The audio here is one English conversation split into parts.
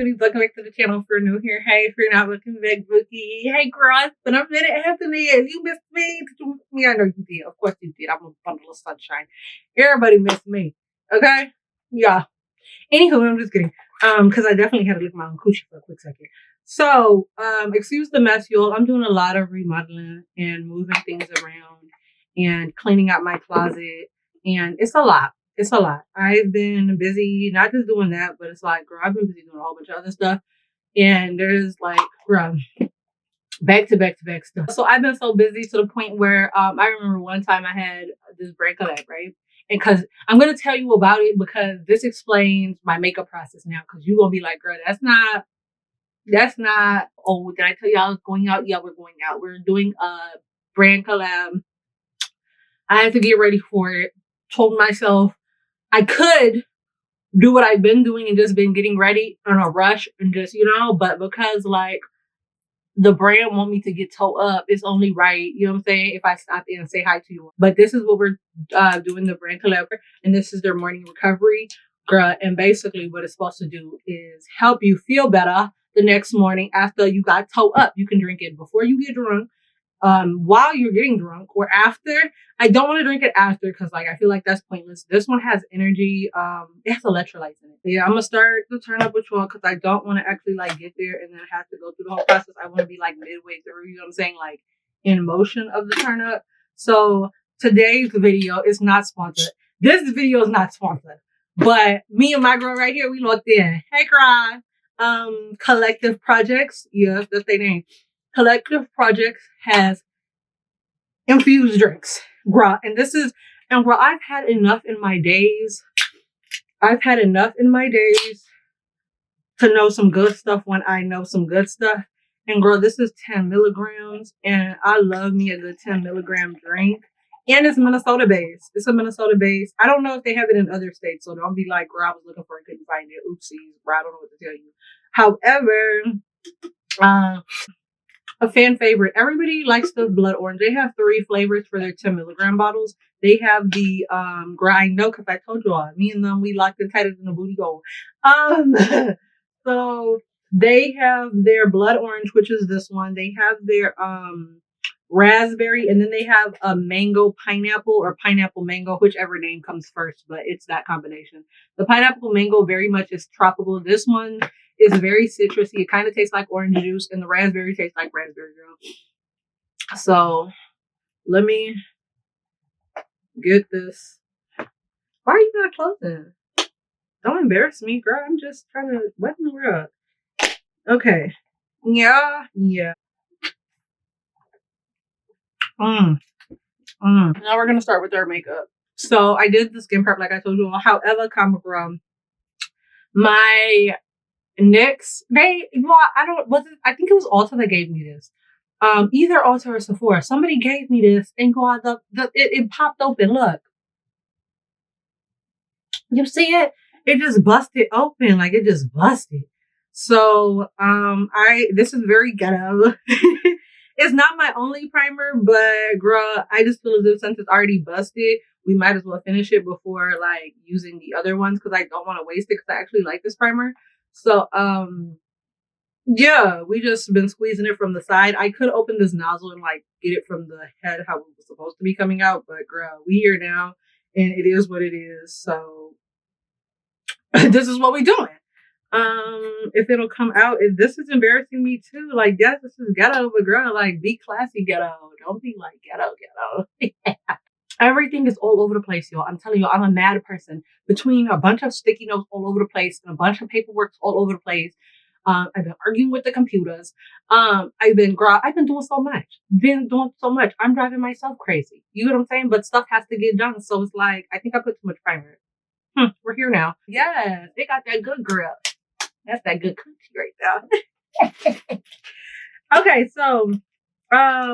cuties. Welcome back to the channel if you're new here. Hey, if you're not, welcome back, Bookie. Hey, girl, it's been a minute, hasn't it? You missed me. Did you miss me? I know you did. Of course you did. I'm a bundle of sunshine. Everybody missed me. Okay? Yeah. Anywho, I'm just kidding. Because I definitely had to lick my own coochie for a quick second. So, excuse the mess, y'all. I'm doing a lot of remodeling and moving things around and cleaning out my closet. And it's a lot. It's a lot. I've been busy, not just doing that, but it's like, girl, I've been busy doing a whole bunch of other stuff. And there's like, girl, back to back stuff. So I've been so busy to the point where I remember one time I had this brand collab, right? And because I'm going to tell you about it because this explains my makeup process now. Because you're going to be like, girl, that's not, oh, did I tell you I was going out? Yeah, we're going out. We're doing a brand collab. I had to get ready for it. Told myself I could do what I've been doing and just been getting ready in a rush and just, but because like the brand want me to get toe up, it's only right, you know what I'm saying, if I stop in and say hi to you. But this is what we're doing, the brand collab, and this is their morning recovery, girl. And basically what it's supposed to do is help you feel better the next morning after you got toe up. You can drink it before you get drunk, while you're getting drunk, or after. I don't want to drink it after because like I feel like that's pointless. This one has energy. It has electrolytes in it. But yeah, I'm gonna start to turn up with you all because I don't want to actually like get there and then have to go through the whole process. I want to be like midway through, you know what I'm saying, like in motion of the turn up. So today's video is not sponsored. This video is not sponsored, but me and my girl right here, we locked in. Hey, girl. Collective Projects. Yeah, that's their name. Collective Projects has infused drinks, bruh. And bruh, I've had enough in my days. I've had enough in my days to know some good stuff when I know some good stuff. And girl, this is 10 milligrams. And I love me a good 10 milligram drink. And it's Minnesota based. It's a Minnesota based. I don't know if they have it in other states. So don't be like, girl, I was looking for it, couldn't find it. Oopsies, bro. I don't know what to tell you. However, a fan favorite. Everybody likes the blood orange. They have 3 flavors for their 10 milligram bottles. They have the girl, I know because I told you all. Me and them, we locked and tighter than a booty hole. So they have their blood orange, which is this one. They have their raspberry, and then they have a mango pineapple or pineapple mango, whichever name comes first, but it's that combination. The pineapple mango very much is tropical. This one is very citrusy. It kind of tastes like orange juice, and the raspberry tastes like raspberry girl. So let me get this. Why are you not closing? Don't embarrass me, girl. I'm just trying to, what in the world? Okay. Yeah. Now we're going to start with our makeup. So I did the skin prep like I told you all. However, my NYX, I think it was Ulta that gave me this. Either Ulta or Sephora. Somebody gave me this and it popped open. Look. You see it? It just busted open. Like it just busted. So, this is very ghetto. It's not my only primer, but girl, I just feel as if since it's already busted, we might as well finish it before like using the other ones because I don't want to waste it because I actually like this primer. So, yeah, we just been squeezing it from the side. I could open this nozzle and like get it from the head how it was supposed to be coming out, but girl, we here now and it is what it is. So this is what we doing. If it'll come out, this is embarrassing me too. Like, yes, this is ghetto, but girl, like, be classy ghetto. Don't be like ghetto. Everything is all over the place, y'all. I'm telling you, I'm a mad person. Between a bunch of sticky notes all over the place and a bunch of paperwork all over the place. I've been arguing with the computers. I've been doing so much. I'm driving myself crazy. You know what I'm saying? But stuff has to get done. So it's like, I think I put too much primer. We're here now. Yes, they got that good grip. That's that good coochie right there. Okay, so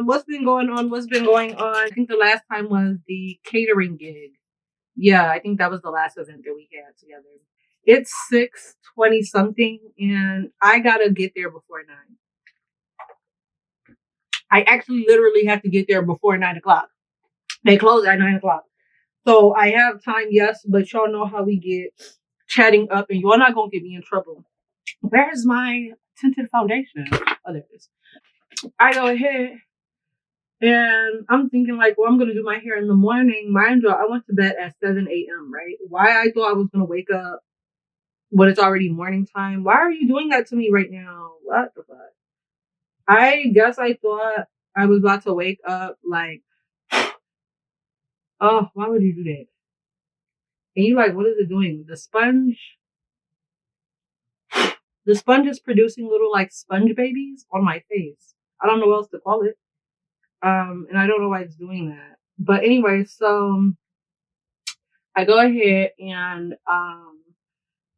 what's been going on? I think the last time was the catering gig. Yeah, I think that was the last event that we had together. It's 6:20 something, and I gotta get there before 9. I actually literally have to get there before 9 o'clock. They close at 9 o'clock. So I have time, yes, but y'all know how we get chatting up, and y'all not gonna get me in trouble Where's my tinted foundation? Oh, there it is. I go ahead and I'm thinking like, well, I'm going to do my hair in the morning. Mind you, I went to bed at 7 a.m., right? Why I thought I was going to wake up when it's already morning time. Why are you doing that to me right now? What the fuck? I guess I thought I was about to wake up like, oh, why would you do that? And you like, what is it doing? The sponge is producing little like sponge babies on my face. I don't know what else to call it. And I don't know why it's doing that. But anyway, so I go ahead and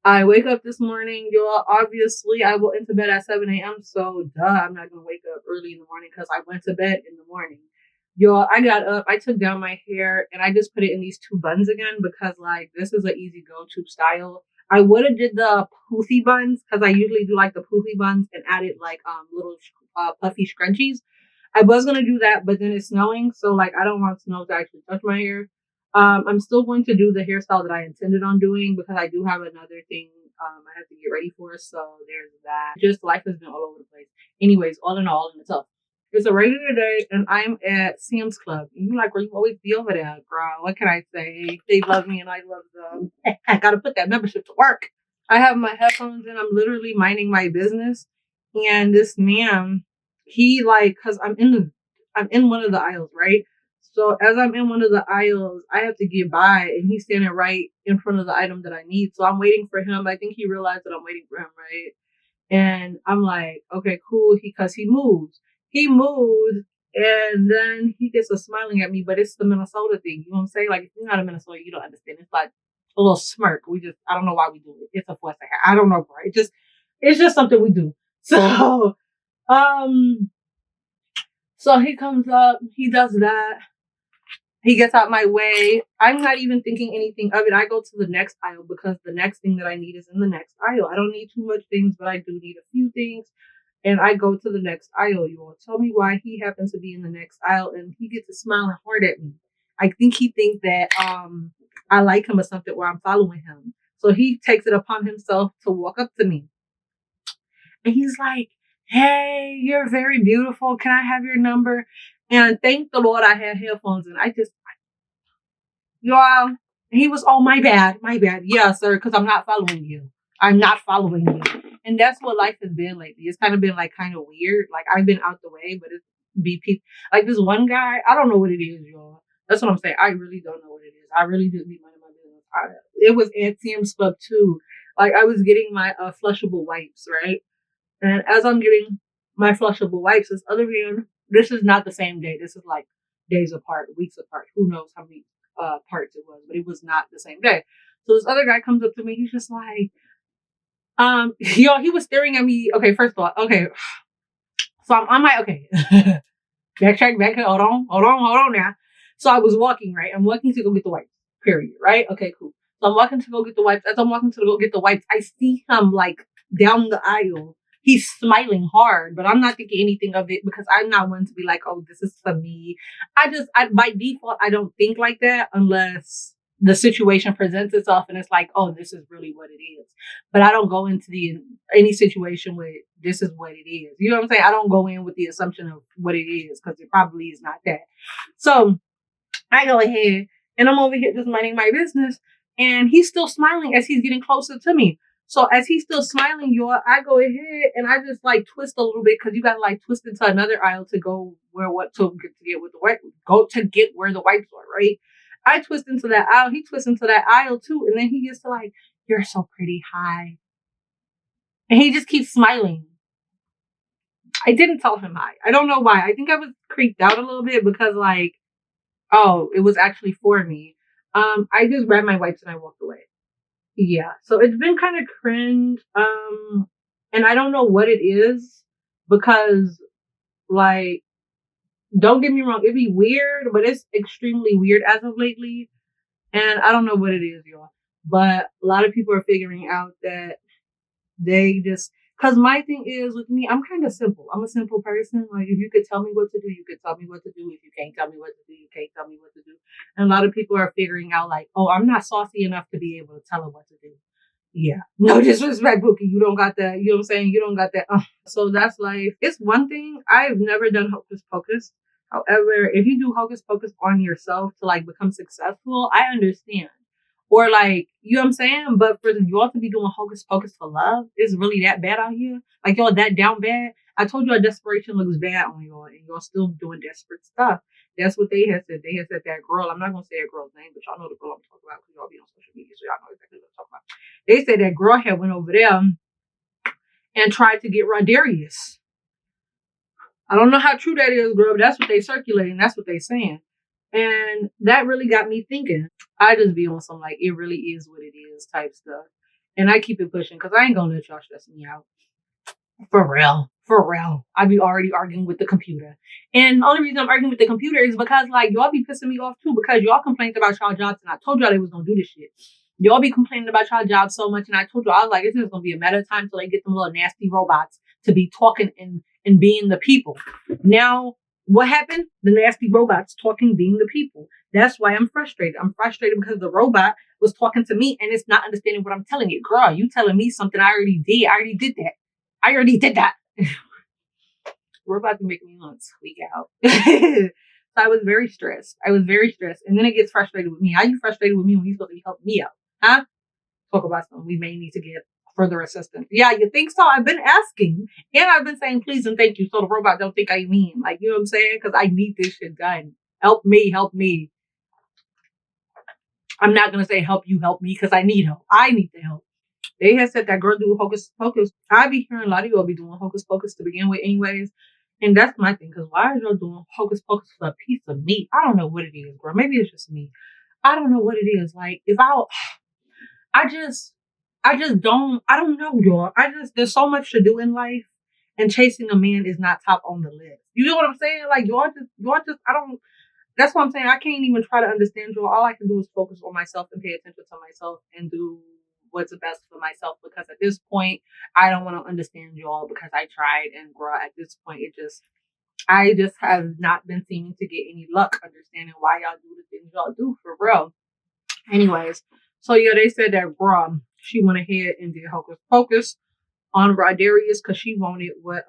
I wake up this morning, y'all. Obviously, I went into bed at 7 a.m. So, duh, I'm not going to wake up early in the morning because I went to bed in the morning. Y'all, I got up, I took down my hair, and I just put it in these two buns again because, like, this is an easy go-to style. I would have did the poofy buns because I usually do, like, the poofy buns and added, like, little puffy scrunchies. I was going to do that, but then it's snowing, so, like, I don't want snow to actually touch my hair. I'm still going to do the hairstyle that I intended on doing because I do have another thing I have to get ready for. So there's that. Just life has been all over the place. Anyways, all in all, in itself, it's a regular day and I'm at Sam's Club. And you're like, well, you always be over there, girl. What can I say? They love me and I love them. I got to put that membership to work. I have my headphones in. I'm literally minding my business. And this man, he like, cause I'm in one of the aisles, right? So as I'm in one of the aisles, I have to get by and he's standing right in front of the item that I need. So I'm waiting for him. I think he realized that I'm waiting for him, right? And I'm like, okay, cool. Cause he moves. He moves and then he gets a smiling at me, but it's the Minnesota thing. You know what I'm saying? Like if you're not in Minnesota, you don't understand. It's like a little smirk. I don't know why we do it. It's a force. I don't know, bro. It's just something we do. So, so he comes up, he does that. He gets out my way. I'm not even thinking anything of it. I go to the next aisle because the next thing that I need is in the next aisle. I don't need too much things, but I do need a few things. And I go to the next aisle. You want to tell me why he happens to be in the next aisle and he gets to smiling hard at me. I think he thinks that I like him or something or I'm following him. So he takes it upon himself to walk up to me. And he's like, hey, you're very beautiful. Can I have your number? And thank the Lord I had headphones and y'all, he was, oh, my bad. Yeah, sir, because I'm not following you. And that's what life has been lately. It's kind of been like kind of weird. Like I've been out the way, but it's BP. Like this one guy, I don't know what it is, y'all. That's what I'm saying. I really don't know what it is. I really just need money in my business. It was at Sam's Club too. Like I was getting my flushable wipes, right? And as I'm getting my flushable wipes, this other man, this is not the same day. This is like days apart, weeks apart. Who knows how many parts it was, but it was not the same day. So this other guy comes up to me. He's just like, yo, he was staring at me. Okay, first of all, okay. So I'm on my, okay. back. Hold on now. So I was walking, right? I'm walking to go get the wipes, period, right? Okay, cool. So I'm walking to go get the wipes. As I'm walking to go get the wipes, I see him like down the aisle. He's smiling hard, but I'm not thinking anything of it because I'm not one to be like, oh, this is for me. By default, I don't think like that unless the situation presents itself and it's like, oh, this is really what it is. But I don't go into any situation with this is what it is. You know what I'm saying? I don't go in with the assumption of what it is because it probably is not that. So I go ahead and I'm over here just minding my business and he's still smiling as he's getting closer to me. So as he's still smiling, I go ahead and I just like twist a little bit because you gotta like twist into another aisle to go to get where the wipes are, right? I twist into that aisle, he twists into that aisle too, and then he gets to like, you're so pretty, hi. And he just keeps smiling. I didn't tell him hi. I don't know why. I think I was creeped out a little bit because like, oh, it was actually for me. I just grabbed my wipes and I walked away. Yeah, so it's been kind of cringe. And I don't know what it is because, like, don't get me wrong, it'd be weird, but it's extremely weird as of lately. And I don't know what it is, y'all. But a lot of people are figuring out that they just, because my thing is with me, I'm kind of simple. I'm a simple person. Like, if you could tell me what to do, you could tell me what to do. If you can't tell me what to do, you can't tell me what to do. And a lot of people are figuring out, like, oh, I'm not saucy enough to be able to tell them what to do. Yeah. No disrespect, Bookie. You don't got that. You know what I'm saying? You don't got that. So that's life. It's one thing. I've never done hocus pocus. However, if you do hocus pocus on yourself to like become successful, I understand. Or like, you know what I'm saying? But for y'all to be doing hocus pocus for love, is really that bad out here? Like y'all that down bad? I told you our desperation looks bad on y'all and y'all still doing desperate stuff. That's what they had said. They had said that girl, I'm not going to say a girl's name, but y'all know the girl I'm talking about because y'all be on social media, so y'all know exactly what I'm talking about. They said that girl had went over there and tried to get Rodarius. I don't know how true that is, girl, but that's what they circulating. That's what they saying. And that really got me thinking. I just be on some like, it really is what it is type stuff. And I keep it pushing because I ain't going to let y'all stress me out. For real. For real. I be already arguing with the computer. And the only reason I'm arguing with the computer is because like y'all be pissing me off too because y'all complained about y'all jobs and I told y'all they was going to do this shit. Y'all be complaining about y'all jobs so much and I told you I was like, this is going to be a matter of time till they get them little nasty robots to be talking and being the people. Now, what happened? The nasty robots talking, being the people. That's why I'm frustrated. I'm frustrated because the robot was talking to me and it's not understanding what I'm telling it. Girl, you telling me something I already did. I already did that. We're about to make me want to squeak out. So I was very stressed. And then it gets frustrated with me. How you frustrated with me when you're supposed to be helping me out? Huh? Talk about something. We may need to get further assistance. Yeah, you think so? I've been asking. And I've been saying please and thank you so the robot don't think I mean. Like, you know what I'm saying? Because I need this shit done. Help me. I'm not going to say help you, help me, because I need help. I need the help. They had said that girl do hocus pocus. I be hearing a lot of y'all be doing hocus pocus to begin with anyways. And that's my thing, because why are y'all doing hocus pocus for a piece of meat? I don't know what it is, girl. Maybe it's just me. I don't know what it is. Like, I just I don't know, y'all. There's so much to do in life, and chasing a man is not top on the list. You know what I'm saying? Like, that's what I'm saying. I can't even try to understand y'all. All I can do is focus on myself and pay attention to myself and do what's the best for myself, because at this point I don't want to understand y'all because I tried, and girl, at this point I just have not been seeming to get any luck understanding why y'all do the things y'all do for real. Anyways, so yeah, they said that girl, she went ahead and did hocus pocus on Rodarius because she wanted what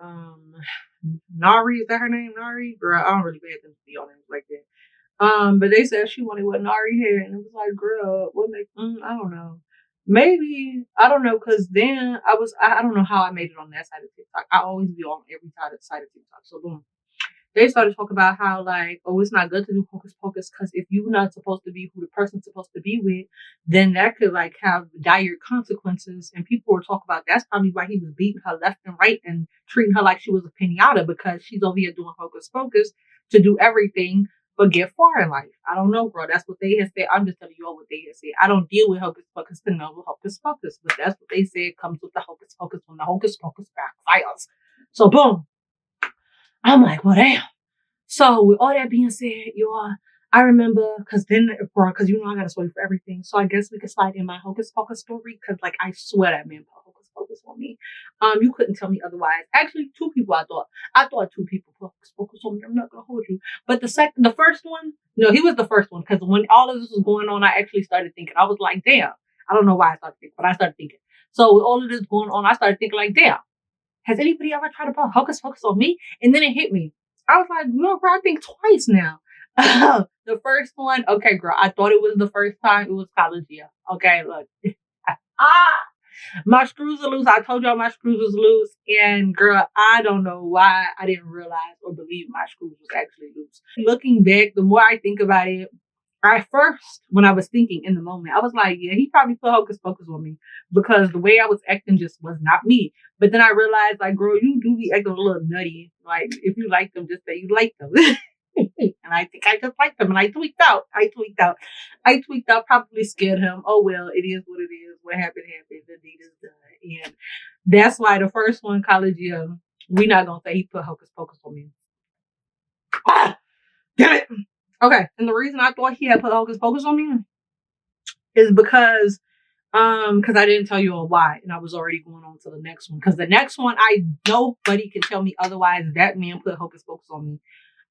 Nari, is that her name? Nari? Girl, I don't really pay attention to y'all names like that. But they said she wanted what Nari had, and it was like, girl, what make I don't know. Maybe, I don't know, because then I don't know how I made it on that side of TikTok. I always be on every side of TikTok. So boom. They started talking about how like, oh, it's not good to do hocus pocus because if you're not supposed to be who the person's supposed to be with, then that could like have dire consequences. And people were talking about that's probably why he was beating her left and right and treating her like she was a pinata, because she's over here doing hocus pocus to do everything but get far in life. I don't know, bro. That's what they had said. I'm just telling you all what they had said. I don't deal with hocus pocus to know hocus pocus, but that's what they said comes with the hocus pocus when the hocus pocus backfires. So boom. I'm like, well, damn. So with all that being said, y'all, I remember, because you know I got a story for everything. So I guess we could slide in my hocus pocus story, because like I swear that man put hocus pocus on me. You couldn't tell me otherwise. Actually, two people I thought two people put hocus pocus on me. I'm not gonna hold you. But the first one, no, he was the first one, because when all of this was going on, I actually started thinking. I was like, damn. I don't know why I started thinking, but I started thinking. So with all of this going on, I started thinking like, damn. Has anybody ever tried to put hocus pocus on me? And then it hit me. I was like, no, girl, I think twice now. The first one, okay, girl, I thought it was the first time. It was college year. Okay, look. My screws are loose. I told y'all my screws was loose. And girl, I don't know why I didn't realize or believe my screws was actually loose. Looking back, the more I think about it, at first, when I was thinking in the moment, I was like, yeah, he probably put hocus pocus on me because the way I was acting just was not me. But then I realized, like, girl, you do be acting a little nutty. Like, if you like them, just say you like them. And I think I just liked them, and I tweaked out. I tweaked out, probably scared him. Oh, well, it is what it is. What happened, happened. The deed is done. And that's why the first one, college year, we not going to say he put hocus pocus on me. Ah, damn it. Okay, and the reason I thought he had put hocus pocus on me is because I didn't tell you all why, and I was already going on to the next one. Because the next one, nobody can tell me otherwise. That man put hocus pocus on me.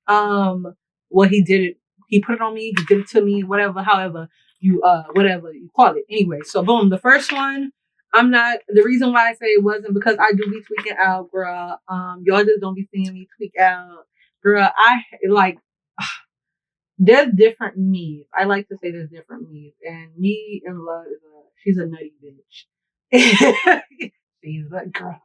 Well, he did it. He put it on me. He did it to me. Whatever, however you whatever you call it. Anyway, so boom, the first one, I'm not, the reason why I say it wasn't because I do be tweaking out, girl. Y'all just don't be seeing me tweak out. Girl, I like, there's different me's. I like to say there's different me's. And me in love is she's a nutty bitch. She's a girl.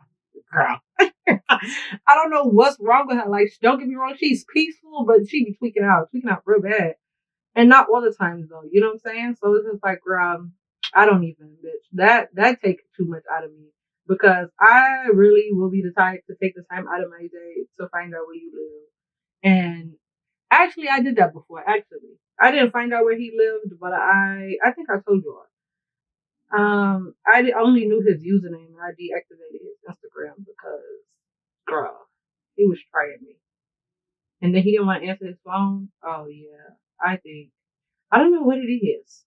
I don't know what's wrong with her. Like, don't get me wrong, she's peaceful, but she be tweaking out real bad. And not all the times though, you know what I'm saying? So it's just like, girl, I don't even, bitch. That takes too much out of me because I really will be the type to take the time out of my day to find out where you live. And actually, I did that before. Actually, I didn't find out where he lived, but I think I told you all. I only knew his username and I deactivated his Instagram because, girl, he was trying me. And then he didn't want to answer his phone. Oh yeah, I don't know what it is.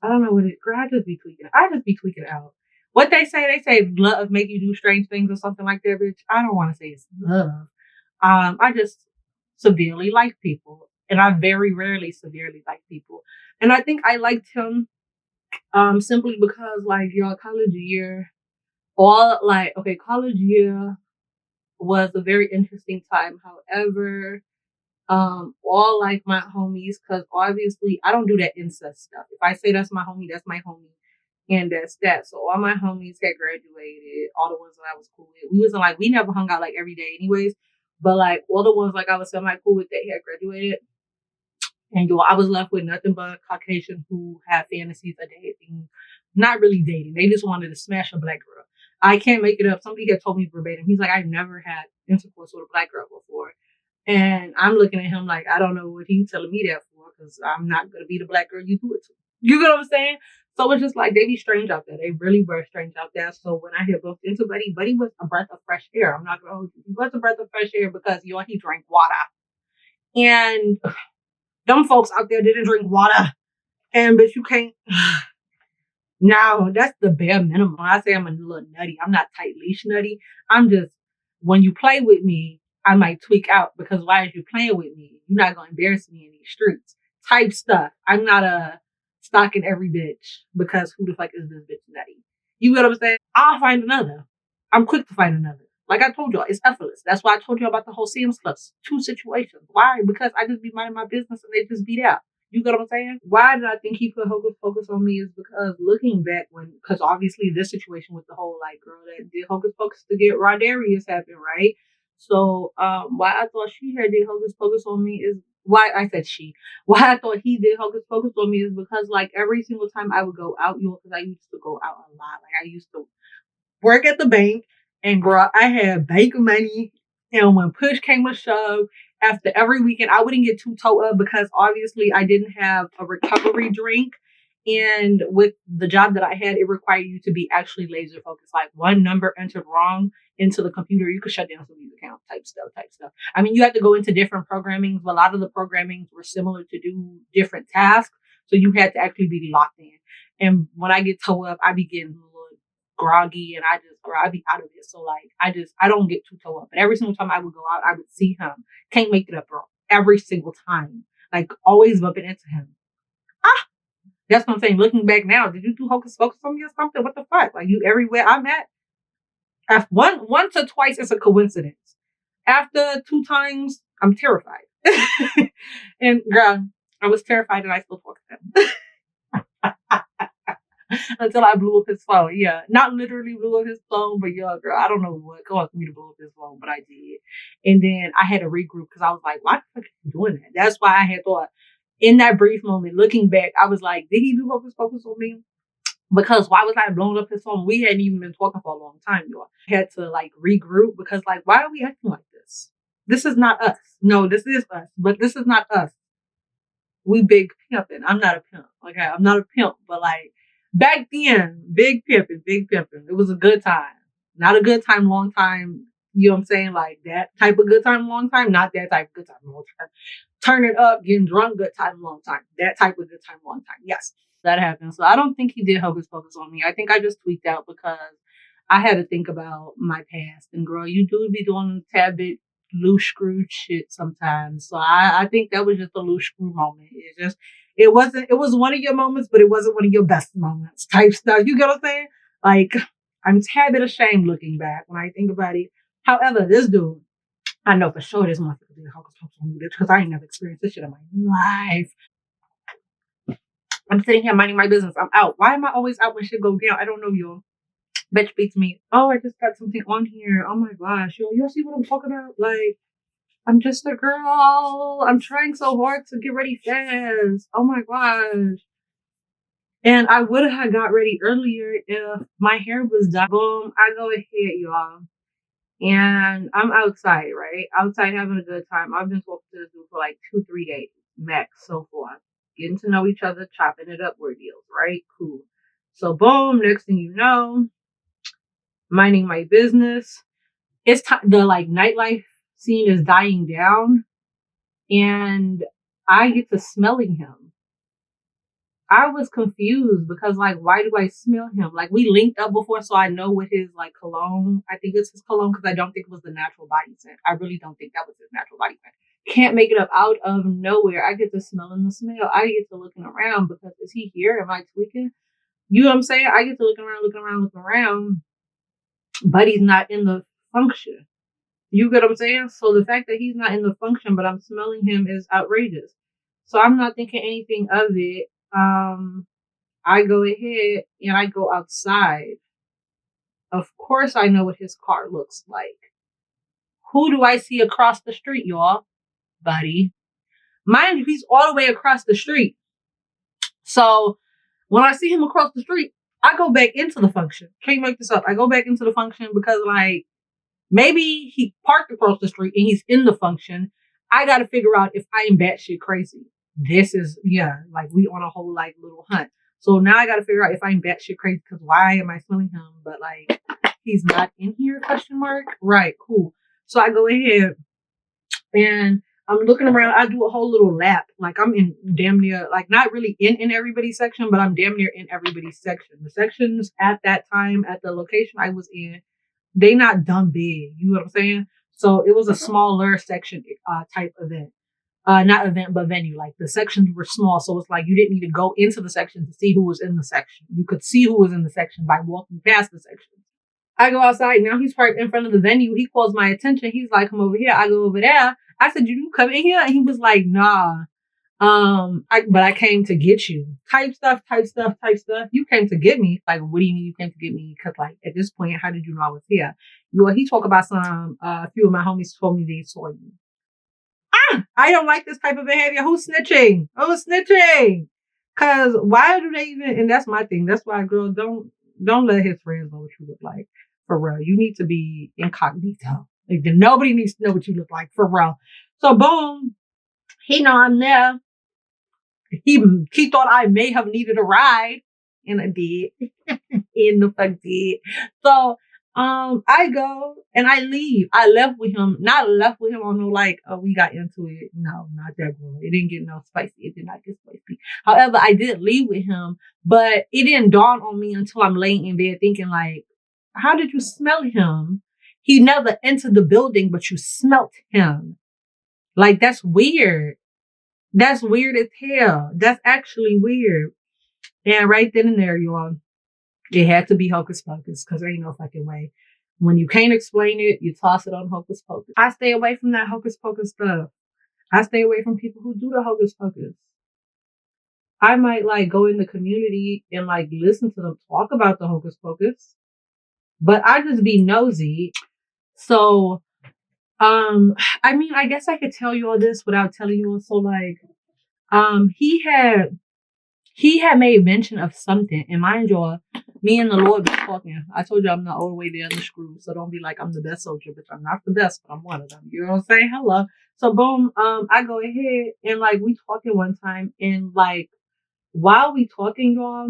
I don't know what it. Girl, I just be tweaking. I just be tweaking out. What they say love make you do strange things or something like that, bitch. I don't want to say it's love. I just severely like people, and I very rarely severely like people. And I think I liked him simply because, like, your college year, college year was a very interesting time. However, all like my homies, because obviously I don't do that incest stuff. If I say that's my homie, that's my homie, and that's that. So all my homies had graduated, all the ones that I was cool with. We never hung out like every day anyways, but like all the ones like I was semi cool with, they had graduated. And I was left with nothing but Caucasian who had fantasies of dating, not really dating. They just wanted to smash a black girl. I can't make it up. Somebody had told me verbatim. He's like, I've never had intercourse with a black girl before. And I'm looking at him like, I don't know what he's telling me that for, because I'm not going to be the black girl you do it to. You get what I'm saying? So it's just like, they be strange out there. They really were strange out there. So when I had bumped into Buddy was a breath of fresh air. I'm not going to hold you. He was a breath of fresh air because, he drank water. And them folks out there didn't drink water. And bitch, you can't. Now, that's the bare minimum. When I say I'm a little nutty, I'm not tight leash nutty. I'm just, when you play with me, I might tweak out because why is you playing with me? You're not going to embarrass me in these streets. Type stuff. I'm not stalking every bitch because who the fuck is this bitch nutty? You get what I'm saying? I'll find another. I'm quick to find another. Like I told y'all, it's effortless. That's why I told you about the whole Sam's Clubs. 2 situations. Why? Because I just be minding my business and they just beat out. You get what I'm saying? Why did I think he put Hocus Pocus on me is because looking back because obviously this situation with the whole like girl that did Hocus Pocus to get Rodarius happened, right? So why I thought she had did Hocus Pocus on me is why I said she. Why I thought he did Hocus Pocus on me is because like every single time I would go out, because I used to go out a lot. Like I used to work at the bank and girl, I had bank money. And when push came to shove, after every weekend, I wouldn't get too toe up because obviously I didn't have a recovery drink. And with the job that I had, it required you to be actually laser focused. Like one number entered wrong into the computer, you could shut down somebody's account type stuff. I mean, you had to go into different programmings. A lot of the programmings were similar to do different tasks. So you had to actually be locked in. And when I get toe up, I be getting a little groggy and I be out of it. So like, I don't get too toe up. But every single time I would go out, I would see him. Can't make it up, girl. Every single time. Like always bumping into him. That's what I'm saying. Looking back now, did you do Hocus Pocus on me or something? What the fuck? Like you everywhere I'm at. Once or twice, it's a coincidence. After 2 times, I'm terrified. And girl, I was terrified and I still talk to him. Until I blew up his phone. Yeah. Not literally blew up his phone, but yeah, girl, I don't know what caused me to blow up his phone, but I did. And then I had to regroup because I was like, why the fuck are you doing that? That's why I had thought in that brief moment, looking back, I was like, did he do Hocus Pocus on me? Because why was I blowing up his phone? We hadn't even been talking for a long time, y'all. I had to like regroup because like, why are we acting like this? This is not us. No, this is us, but this is not us. We big pimping. I'm not a pimp. Okay. I'm not a pimp, but like back then, big pimping. It was a good time. Not a good time, long time. You know what I'm saying? Like that type of good time, long time. Not that type of good time, long time. Turn it up, getting drunk, good time, long time. That type of good time, long time. Yes, that happened. So I don't think he did Hocus Pocus on me. I think I just tweaked out because I had to think about my past. And girl, you do be doing a tad bit loose screw shit sometimes. So I think that was just a loose screw moment. It's just, It was one of your moments, but it wasn't one of your best moments type stuff. You get what I'm saying? Like, I'm a tad bit ashamed looking back when I think about it. However, this dude, I know for sure this motherfucker did hocus pocus on me because I ain't never experienced this shit in my life. I'm sitting here minding my business. I'm out. Why am I always out when shit goes down? I don't know, y'all. Bitch beats me. Oh, I just got something on here. Oh my gosh, yo, you see what I'm talking about? Like, I'm just a girl. I'm trying so hard to get ready fast. Oh my gosh. And I would have got ready earlier if my hair was done. Boom, I go ahead, y'all. And I'm outside, right? Outside having a good time. I've been talking to this dude for like 2-3 days max so far. Getting to know each other, chopping it up, word deals, right? Cool. So boom, next thing you know, minding my business. It's the like nightlife scene is dying down, and I get to smelling him. I was confused because like, why do I smell him? Like, we linked up before, so I know what his like cologne. I think it's his cologne because I don't think it was the natural body scent. I really don't think that was his natural body scent. Can't make it up out of nowhere. I get to smelling the smell. I get to looking around because is he here? Am I tweaking? You know what I'm saying? I get to looking around, but he's not in the function. You get what I'm saying? So the fact that he's not in the function, but I'm smelling him is outrageous. So I'm not thinking anything of it. I go ahead and I go outside. Of course, I know what his car looks like. Who do I see across the street, y'all? Buddy. Mind you, he's all the way across the street. So when I see him across the street, I go back into the function. Can't make this up. I go back into the function because like, maybe he parked across the street and he's in the function. I got to figure out if I am batshit crazy. This is, yeah, like we on a whole like little hunt. So now I got to figure out if I'm batshit crazy because why am I smelling him? But like, he's not in here, question mark. Right, cool. So I go ahead and I'm looking around. I do a whole little lap. Like I'm in damn near, like not really in everybody's section, but I'm damn near in everybody's section. The sections at that time at the location I was in, they not dumb big. You know what I'm saying? So it was a smaller section type event. Not event, but venue. Like the sections were small. So it's like you didn't need to go into the section to see who was in the section. You could see who was in the section by walking past the section. I go outside. Now he's parked in front of the venue. He calls my attention. He's like, come over here. I go over there. I said, you come in here? And he was like, nah. But I came to get you. Type stuff. You came to get me. Like, what do you mean you came to get me? Because like at this point, how did you know I was here? He talked about a few of my homies told me they saw you. I don't like this type of behavior. Who's snitching? Cause why do they even, and that's my thing. That's why, girl, don't let his friends know what you look like. For real. You need to be incognito. Like nobody needs to know what you look like. For real. So boom. He know I'm there. He thought I may have needed a ride. And I did. In the fuck did. So I go and I leave. I left with him. Not left with him on no like, oh, we got into it. No, not that girl. It didn't get no spicy. It did not get spicy. However, I did leave with him, but it didn't dawn on me until I'm laying in bed thinking like, how did you smell him? He never entered the building, but you smelt him. Like, that's weird. That's weird as hell. That's actually weird. And right then and there, y'all, it had to be hocus pocus because there ain't no fucking way. When you can't explain it, you toss it on hocus pocus. I stay away from that hocus pocus stuff. I stay away from people who do the hocus pocus. I might like go in the community and like listen to them talk about the hocus pocus, but I just be nosy. So, I mean, I guess I could tell you all this without telling you all. So like, he had made mention of something, and mind you, me and the Lord was talking. I told you I'm not all the way there in the screw, so don't be like I'm the best soldier, bitch. I'm not the best, but I'm one of them. You know what I'm saying? Hello. So boom, I go ahead and like we talking one time, and like while we talking, y'all,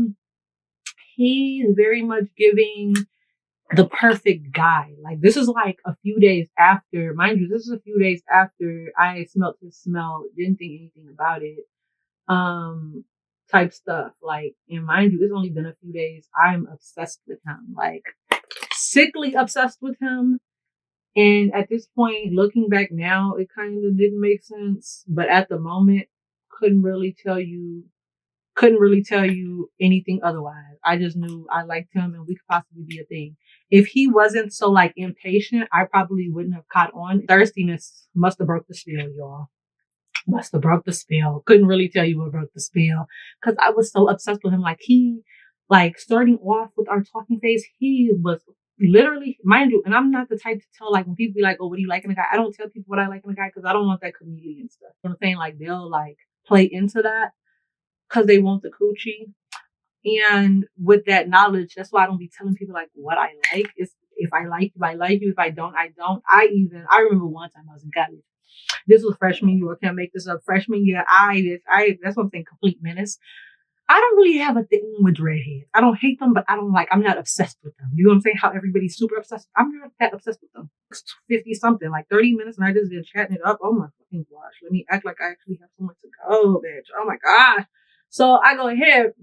he's very much giving the perfect guy. Like this is like a few days after, mind you, this is a few days after I smelled his smell, didn't think anything about it. Type stuff. Like, and mind you, it's only been a few days. I'm obsessed with him, like sickly obsessed with him. And at this point, looking back now, it kind of didn't make sense. But at the moment, couldn't really tell you Couldn't really tell you anything otherwise. I just knew I liked him and we could possibly be a thing. If he wasn't so like impatient, I probably wouldn't have caught on. Thirstiness must have broke the spell, y'all. Must have broke the spell. Couldn't really tell you what broke the spell because I was so obsessed with him. Like starting off with our talking phase, he was literally, mind you, and I'm not the type to tell like when people be like, oh, what do you like in a guy? I don't tell people what I like in a guy because I don't want that chameleon stuff. You know what I'm saying? Like they'll like play into that because they want the coochie. And with that knowledge, that's why I don't be telling people like what I like. Is if I like you, I like you. If I don't, I don't. I remember one time I was in college. This was freshman year. I can't make this up. Freshman year, that's what I'm saying, complete menace. I don't really have a thing with dreadheads. I don't hate them, but I'm not obsessed with them. You know what I'm saying? How everybody's super obsessed. I'm not that obsessed with them. It's 50 something, like 30 minutes, and I just been chatting it up. Oh my fucking gosh. Let me act like I actually have somewhere to go, bitch. Oh my gosh. So I go ahead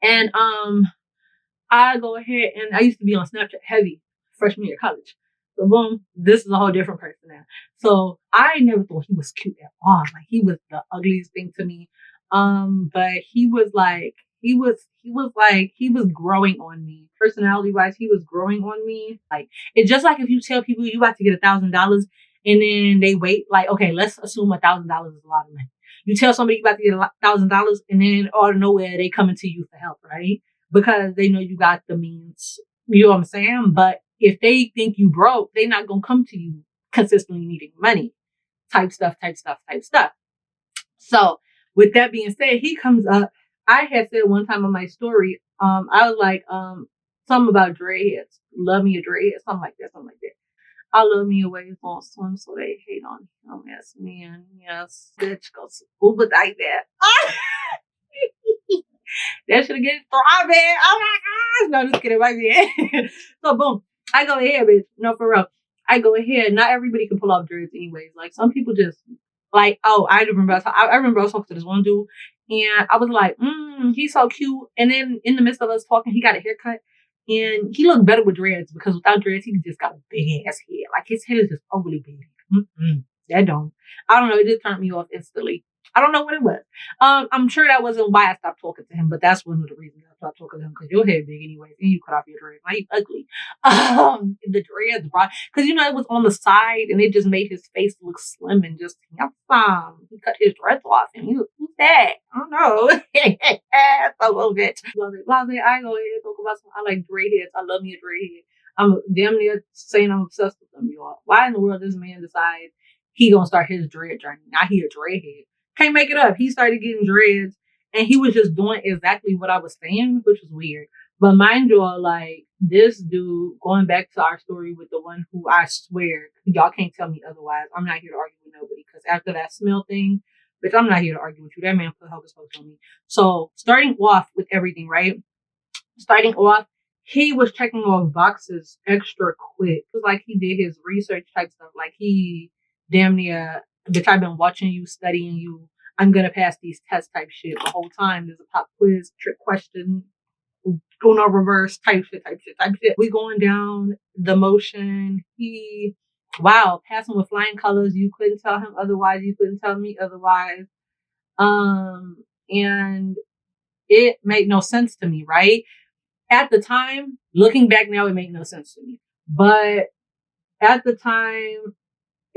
and I used to be on Snapchat heavy freshman year of college. So boom, this is a whole different person now. So I never thought he was cute at all. Like he was the ugliest thing to me. But he was growing on me. Personality wise, he was growing on me. Like it's just like if you tell people you about to get $1,000 and then they wait, like, okay, let's assume $1,000 is a lot of money. You tell somebody you about to get $1,000 and then out of nowhere they coming to you for help, right? Because they know you got the means. You know what I'm saying? But if they think you broke, they're not gonna come to you consistently needing money. Type stuff. So with that being said, he comes up. I had said one time on my story, I was like, something about dreadheads. Love me a dreadhead, something like that. I love me a wave on swim, so they hate on him as man. Yes, bitch goes Uber like that. That should get throbbing. Oh my gosh. No, just kidding, right there. So boom. I go ahead, bitch. No, for real. I go ahead. Not everybody can pull off dreads anyways. Like some people just like, oh, I remember I was talking to this one dude and I was like, he's so cute. And then in the midst of us talking, he got a haircut and he looked better with dreads because without dreads, he just got a big ass head. Like his head is just overly big. That don't. I don't know. It just turned me off instantly. I don't know what it was. I'm sure that wasn't why I stopped talking to him, but that's one of the reasons I stopped talking to him because your head big anyways, and you cut off your dreads. Now you ugly. The dreads, bro, because it was on the side and it just made his face look slim and just handsome. He cut his dreads off and who's that? I don't know. So a little bit. I go ahead and talk about some. I like dreadheads. I love me a dreadhead. I'm damn near saying I'm obsessed with them, y'all. Why in the world does this man decide he gonna start his dread journey? Now he a dreadhead. Can't make it up. He started getting dreads and he was just doing exactly what I was saying, which was weird. But mind you, like this dude, going back to our story with the one who I swear, y'all can't tell me otherwise. I'm not here to argue with nobody because after that smell thing, bitch, I'm not here to argue with you. That man put hocus pocus on me. So starting off with everything, right? Starting off, he was checking off boxes extra quick. It was like he did his research type stuff. Like he damn near, bitch, I've been watching you, studying you. I'm going to pass these tests type shit the whole time. There's a pop quiz, trick question, going on reverse type shit. We going down the motion. Passing with flying colors. You couldn't tell him otherwise. You couldn't tell me otherwise. And it made no sense to me, right? At the time, looking back now, it made no sense to me. But at the time,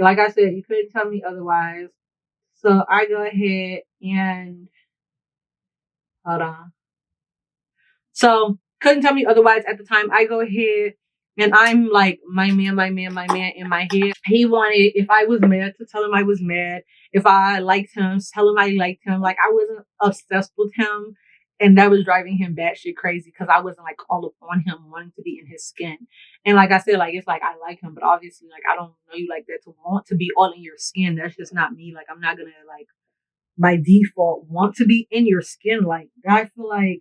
like I said, you couldn't tell me otherwise. So I go ahead and hold on. So couldn't tell me otherwise at the time. I go ahead and I'm like, my man in my head. He wanted, if I was mad, to tell him I was mad. If I liked him, tell him I liked him. Like I wasn't obsessed with him. And that was driving him batshit crazy because I wasn't like all up on him wanting to be in his skin. And like I said, like it's like I like him, but obviously like I don't know you like that to want to be all in your skin. That's just not me. Like I'm not gonna like by default want to be in your skin. Like I feel like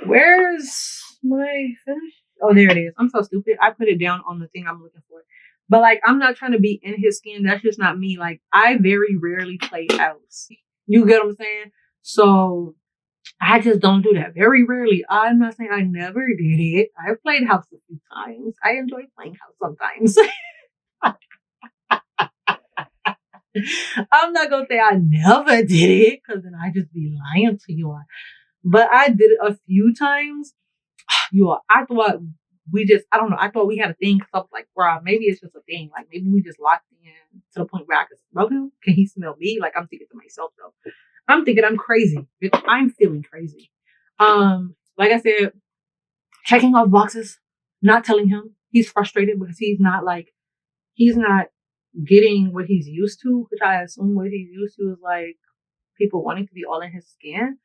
where's my finish? Oh, there it is. I'm so stupid. I put it down on the thing I'm looking for. But like I'm not trying to be in his skin. That's just not me. Like I very rarely play house. You get what I'm saying? So I just don't do that. Very rarely. I'm not saying I never did it. I've played house a few times. I enjoy playing house sometimes. I'm not gonna say I never did it, because then I just be lying to you all. But I did it a few times. You all, I thought I don't know, I thought we had a thing, because I was like, bro, maybe it's just a thing. Like, maybe we just locked in to the point where I could smell him. Can he smell me? Like, I'm thinking to myself, though. I'm thinking I'm crazy. I'm feeling crazy. Like I said, checking off boxes, not telling him. He's frustrated because he's not getting what he's used to, which I assume what he's used to is like people wanting to be all in his skin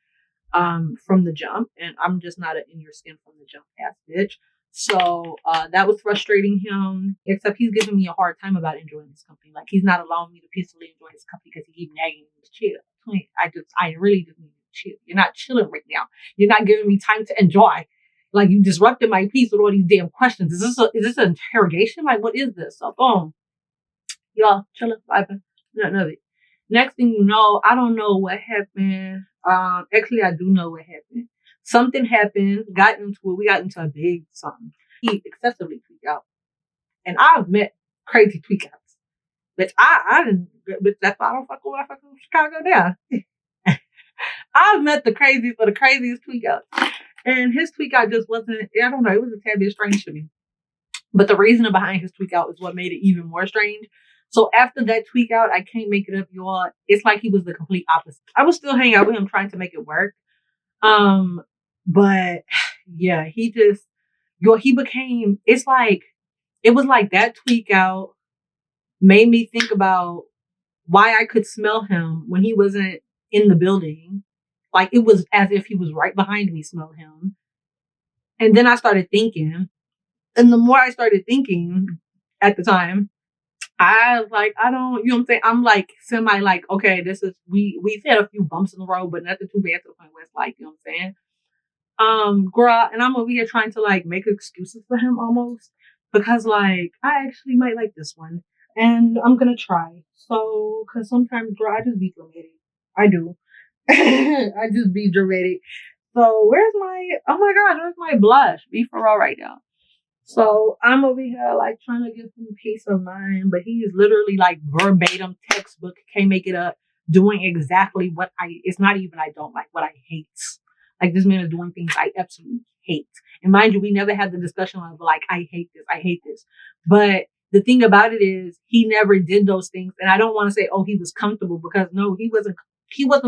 from the jump, and I'm just not an in your skin from the jump ass bitch. So that was frustrating him, except he's giving me a hard time about enjoying his company. Like, he's not allowing me to peacefully enjoy his company because he keeps nagging me to chill. I really just need to chill. You're not chilling right now. You're not giving me time to enjoy. Like, you disrupted my peace with all these damn questions. Is this an interrogation? Like, what is this? So boom. Y'all chilling, vibing. None of it. Next thing you know, I don't know what happened. Actually, I do know what happened. Something happened. We got into a big something. He excessively tweaked out, and I've met crazy tweak outs. But I didn't. But that's why I don't fuck with Chicago now. I've met the craziest of the craziest tweak outs, and his tweak out just wasn't. I don't know. It was a tad bit strange to me. But the reason behind his tweak out is what made it even more strange. So after that tweak out, I can't make it up, y'all. It's like he was the complete opposite. I was still hanging out with him trying to make it work. But yeah, he became, it was like that tweak out made me think about why I could smell him when he wasn't in the building. Like, it was as if he was right behind me, smell him. And then I started thinking, and the more I started thinking at the time, I was like, I don't, you know what I'm saying? I'm like, semi like, okay, we've had a few bumps in the road, but nothing too bad to the point where it's like, you know what I'm saying? Girl, and I'm over here trying to like make excuses for him almost, because like, I actually might like this one and I'm gonna try. So, cause sometimes, girl, I just be dramatic. I do. I just be dramatic. So oh my gosh, where's my blush? Be for real right now. So I'm over here like trying to give him peace of mind, but he's literally like verbatim textbook, can't make it up, doing exactly it's not even I don't like, what I hate. Like, this man is doing things I absolutely hate. And mind you, we never had the discussion of like, I hate this. But the thing about it is he never did those things. And I don't want to say, oh, he was comfortable, because no, he wasn't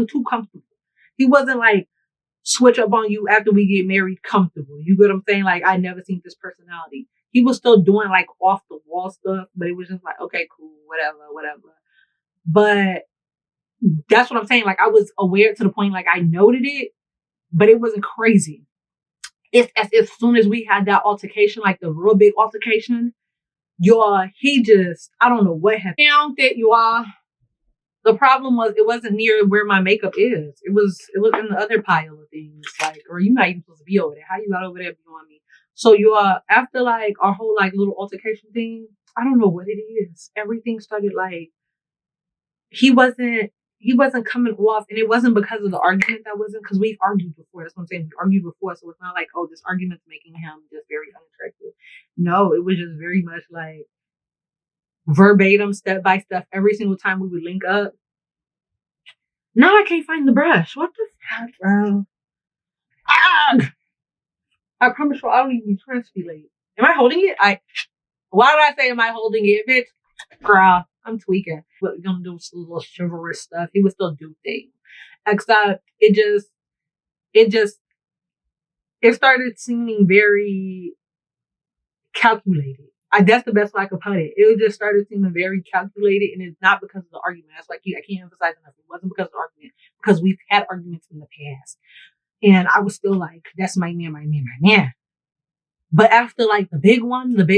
too comfortable. He wasn't like, switch up on you after we get married comfortable. You get what I'm saying? Like, I never seen this personality. He was still doing like off the wall stuff, but it was just like, okay, cool, whatever. But that's what I'm saying. Like, I was aware to the point, like, I noted it, but it wasn't crazy. It's as if soon as we had that altercation, like the real big altercation, I don't know what happened. Found it, The problem was, it wasn't near where my makeup is. It was in the other pile of things. Like, or you're not even supposed to be over there. How you got over there beyond me? So after like our whole like little altercation thing, I don't know what it is. Everything started like, he wasn't coming off, and it wasn't because of the argument because we've argued before. That's what I'm saying. We argued before, so it's not like, oh, this argument's making him just very unattractive. No, it was just very much like verbatim, step by step, every single time we would link up. Now I can't find the brush. What the fuck, bro? I promise you, I don't even be trying to be late. Am I holding it? Why did I say am I holding it, bitch? Girl, I'm tweaking. We're gonna do some little chivalrous stuff. He would still do things. Except it started seeming very calculated. That's the best way I could put it. It just started seeming very calculated, and it's not because of the argument. That's like, I can't emphasize enough. It wasn't because of the argument, because we've had arguments in the past, and I was still like, that's my man. But after like the big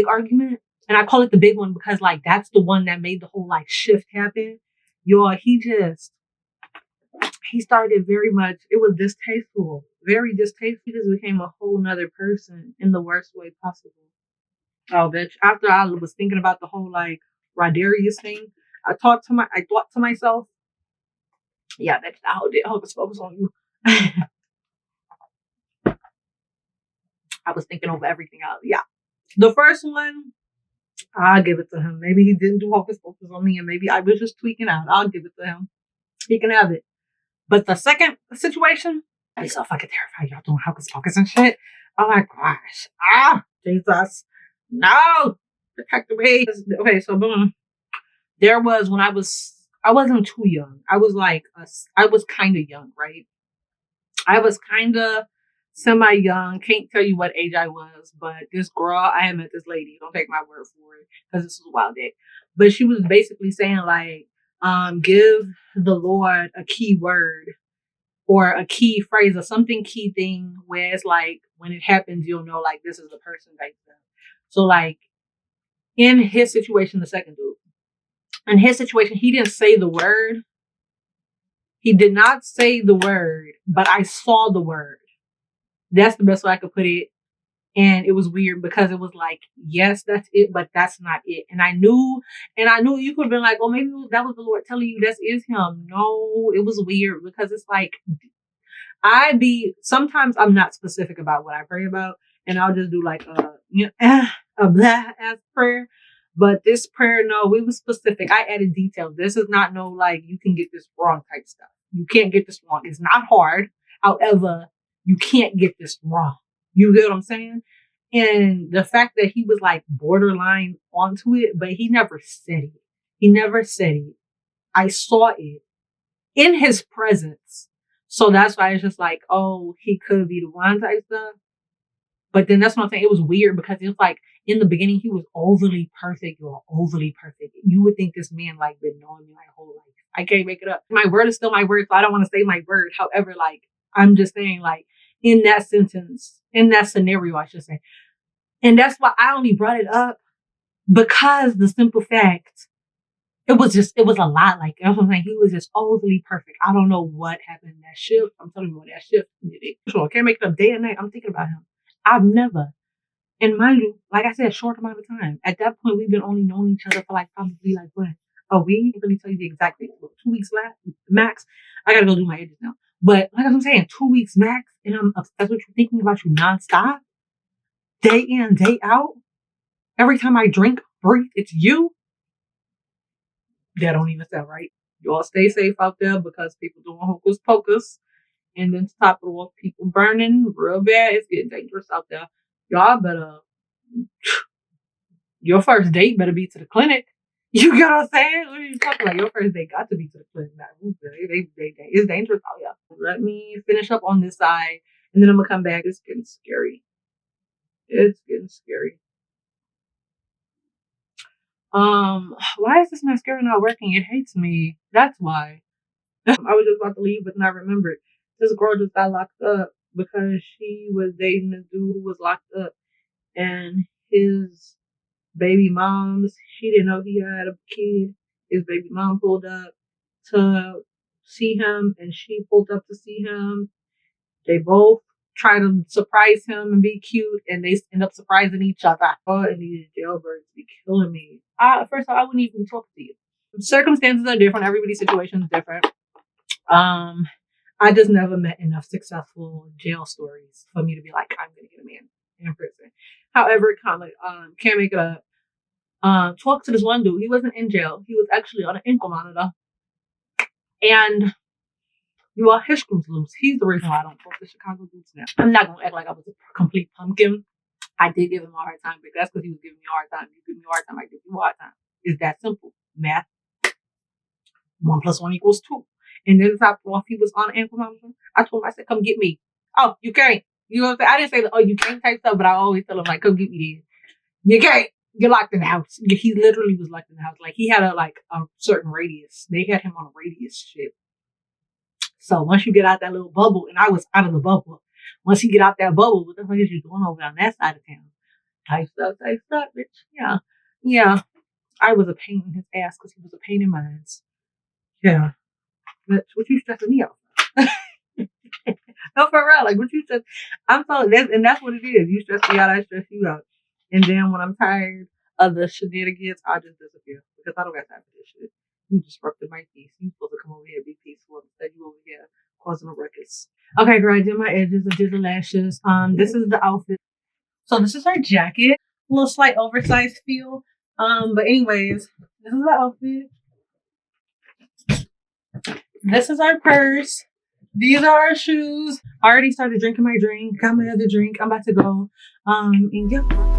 argument, and I call it the big one because like that's the one that made the whole like shift happen. He started very much. It was distasteful, very distasteful. He just became a whole nother person in the worst way possible. Oh, bitch. After I was thinking about the whole, like, Rodarius thing, I thought to myself, yeah, bitch, I hope it's focused on you. I was thinking over everything else. Yeah. The first one, I'll give it to him. Maybe he didn't do hocus pocus on me, and maybe I was just tweaking out. I'll give it to him. He can have it. But the second situation, I'd be so fucking terrified. Y'all doing hocus pocus and shit. Oh my gosh. Jesus. No. Protect me. Okay, so boom. There was when I wasn't too young. I was kind of young, right? I was kind of semi-young. Can't tell you what age I was, but this girl, I had met this lady. Don't take my word for it, because this was a wild day. But she was basically saying like, give the Lord a key word or a key phrase or something key thing where it's like, when it happens, you'll know like this is the person type stuff. So like in his situation, the second dude, in his situation, he didn't say the word. He did not say the word, but I saw the word. That's the best way I could put it. And it was weird because it was like, yes, that's it, but that's not it. And I knew you could have been like, oh, maybe that was the Lord telling you that is him. No, it was weird because it's like, sometimes I'm not specific about what I pray about, and I'll just do like a blah ass prayer. But this prayer, no, we were specific. I added details. This is not no like you can get this wrong type stuff. You can't get this wrong. It's not hard. However, you can't get this wrong. You get what I'm saying? And the fact that he was like borderline onto it, but he never said it. He never said it. I saw it in his presence. So that's why it's just like, oh, he could be the one type stuff. But then that's what I'm saying. It was weird because it was like in the beginning, he was overly perfect. You're overly perfect. You would think this man like been knowing me my whole life. I can't make it up. My word is still my word, so I don't want to say my word. However, like I'm just saying, like in that sentence, in that scenario, I should say. And that's why I only brought it up because the simple fact, it was a lot. Like that's what I'm saying. He was just overly perfect. I don't know what happened in that shift. I'm telling you what that shift did it. Sure, I can't make it up day and night. I'm thinking about him. I've never. And mind you, like I said, a short amount of time. At that point, we've been only knowing each other for like probably like what? A week? I can't really tell you the exact date. 2 weeks max. I gotta go do my edges now. But like I'm saying, 2 weeks max, and I'm obsessed with you, thinking about you nonstop, day in, day out. Every time I drink, breathe, it's you. That don't even sound right. Y'all stay safe out there because people doing hocus pocus. And then to top it off, people burning real bad. It's getting dangerous out there. Y'all better, your first date better be to the clinic. You get what I'm saying? What are you talking about? Your first date got to be to the clinic. It's dangerous out here. Let me finish up on this side, and then I'm going to come back. It's getting scary. It's getting scary. Why is this mascara not working? It hates me. That's why. I was just about to leave, but then I remembered. This girl just got locked up because she was dating a dude who was locked up, and his baby moms, she didn't know he had a kid. His baby mom pulled up to see him, and she pulled up to see him. They both try to surprise him and be cute, and they end up surprising each other. Oh, and these jailbirds be killing me. First of all, I wouldn't even talk to you. Circumstances are different. Everybody's situation is different. I just never met enough successful jail stories for me to be like, I'm gonna get a man in prison. However, can't make it up. Talk to this one dude. He wasn't in jail. He was actually on an ankle monitor. And his screws loose. He's the reason why I don't talk to Chicago dudes now. I'm not gonna act like I was a complete pumpkin. I did give him a hard time, but that's because he was giving me a hard time. You give me a hard time, I give you a hard time. It's that simple. Math. 1 + 1 = 2. And then top off, he was on an ankle monitor. I told him, I said, come get me. Oh, you can't. You know what I'm saying? I didn't say, oh, you can't type stuff, but I always tell him, like, come get me then. You can't. You're locked in the house. He literally was locked in the house. Like, he had a certain radius. They had him on a radius shit. So once you get out that little bubble, and I was out of the bubble. Once you get out that bubble, what the fuck is you doing over on that side of town? Type stuff, bitch. Yeah. Yeah. I was a pain in his ass because he was a pain in mine. Yeah. Bitch, what you stressing me out? No, for real. Like, what you stress? I'm so, that's what it is. You stress me out, I stress you out. And then when I'm tired of the shenanigans, I just disappear because I don't got time for this shit. You disrupted my peace. You supposed to come over here and be peaceful. Instead, you over here causing a ruckus. Okay, girl, I did my edges. I did the lashes. This is the outfit. So this is her jacket. A little slight oversized feel. But anyways, this is the outfit. This is our purse. These are our shoes. I already started drinking my drink. Got my other drink. I'm about to go. And yeah.